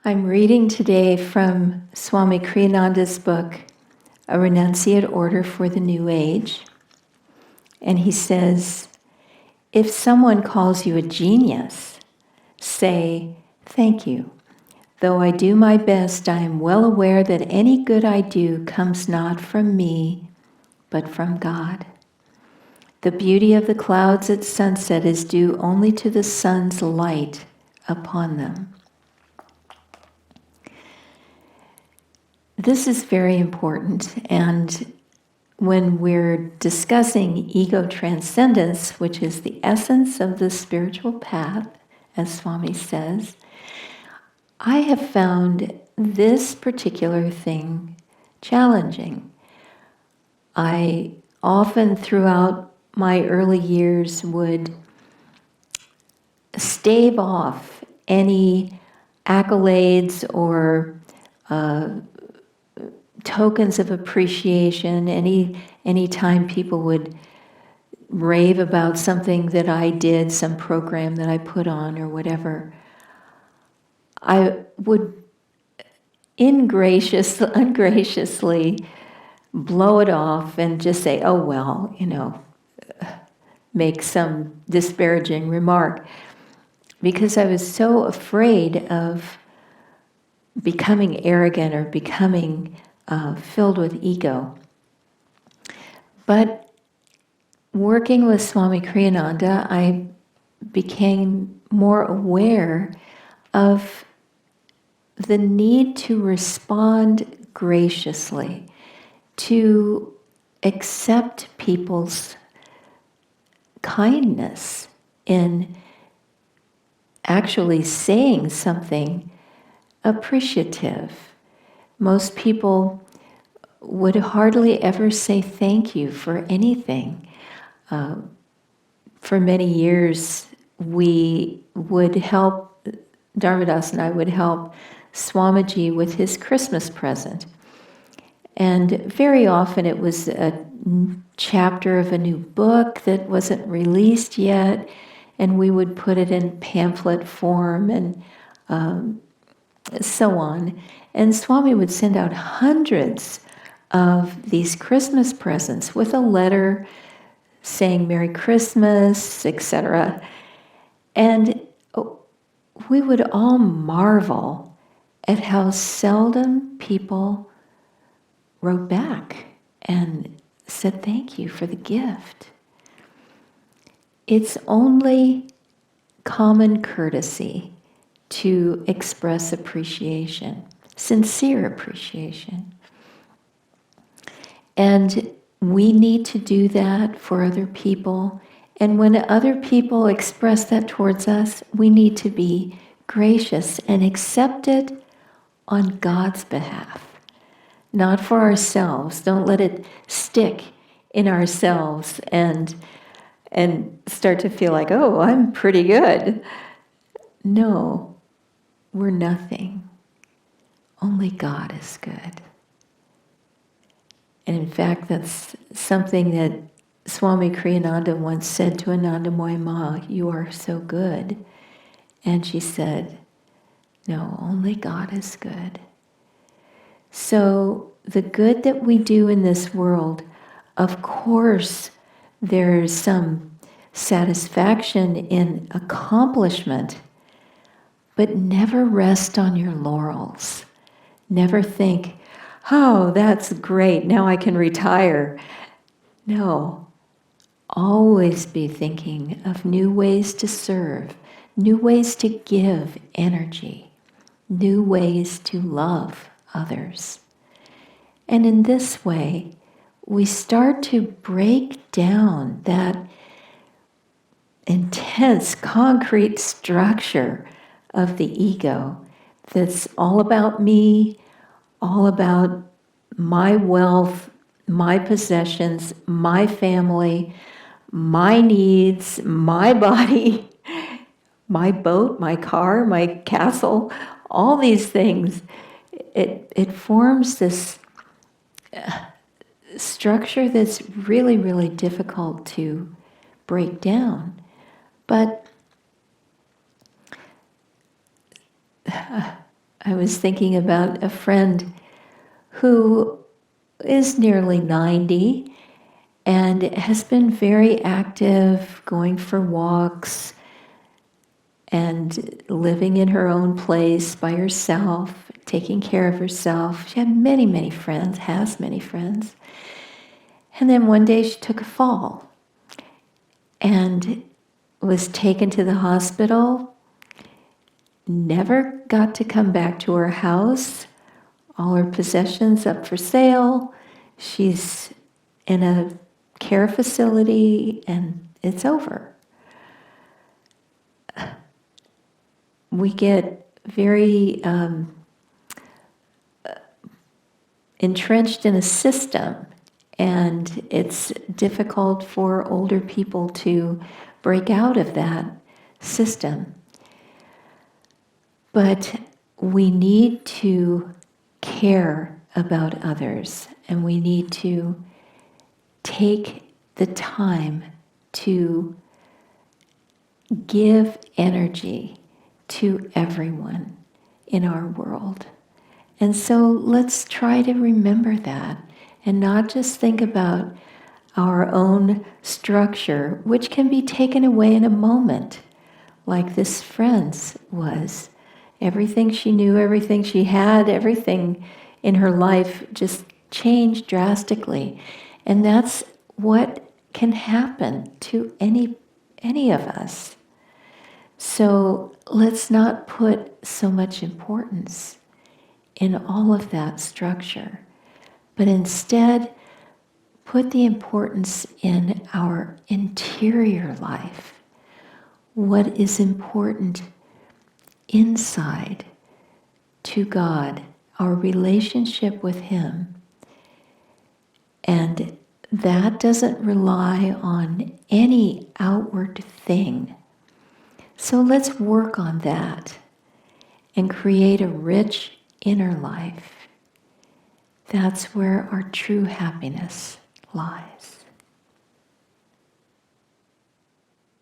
I'm reading today from Swami Kriyananda's book, A Renunciate Order for the New Age. And he says, if someone calls you a genius, say, thank you. Though I do my best, I am well aware that any good I do comes not from me, but from God. The beauty of the clouds at sunset is due only to the sun's light upon them. This is very important, and when we're discussing ego transcendence, which is the essence of the spiritual path, as Swami says, I have found this particular thing challenging. I often, throughout my early years, would stave off any accolades or tokens of appreciation. Any time people would rave about something that I did, some program that I put on or whatever, I would ungraciously blow it off and just say, oh well, make some disparaging remark, because I was so afraid of becoming arrogant or becoming filled with ego. But working with Swami Kriyananda, I became more aware of the need to respond graciously, to accept people's kindness in actually saying something appreciative. Most people would hardly ever say thank you for anything. For many years, we would help, Dharmadas and I would help Swamiji with his Christmas present. And very often it was a chapter of a new book that wasn't released yet, and we would put it in pamphlet form and so on. And Swami would send out hundreds of these Christmas presents with a letter saying Merry Christmas, etc. And we would all marvel at how seldom people wrote back and said thank you for the gift. It's only common courtesy to express appreciation, sincere appreciation. And we need to do that for other people. And when other people express that towards us, we need to be gracious and accept it on God's behalf, not for ourselves. Don't let it stick in ourselves and start to feel like, oh, I'm pretty good. No, we're nothing. Only God is good. And in fact, that's something that Swami Kriyananda once said to Anandamoyi Ma, you are so good. And she said, no, only God is good. So the good that we do in this world, of course, there's some satisfaction in accomplishment, but never rest on your laurels. Never think, oh, that's great, now I can retire. No, always be thinking of new ways to serve, new ways to give energy, new ways to love others. And in this way, we start to break down that intense, concrete structure of the ego that's all about me, all about my wealth, my possessions, my family, my needs, my body, my boat, my car, my castle, all these things. It forms this structure that's really, really difficult to break down. But I was thinking about a friend who is nearly 90 and has been very active, going for walks and living in her own place by herself, taking care of herself. She had many, many friends, has many friends. And then one day she took a fall and was taken to the hospital, never got to come back to her house, all her possessions up for sale. She's in a care facility and it's over. We get very entrenched in a system, and it's difficult for older people to break out of that system. But we need to care about others, and we need to take the time to give energy to everyone in our world. And so let's try to remember that and not just think about our own structure, which can be taken away in a moment, like this friend's was. Everything she knew, everything she had, everything in her life just changed drastically. And that's what can happen to any of us. So let's not put so much importance in all of that structure, but instead put the importance in our interior life. What is important inside to God, our relationship with Him. And that doesn't rely on any outward thing. So let's work on that and create a rich inner life. That's where our true happiness lies.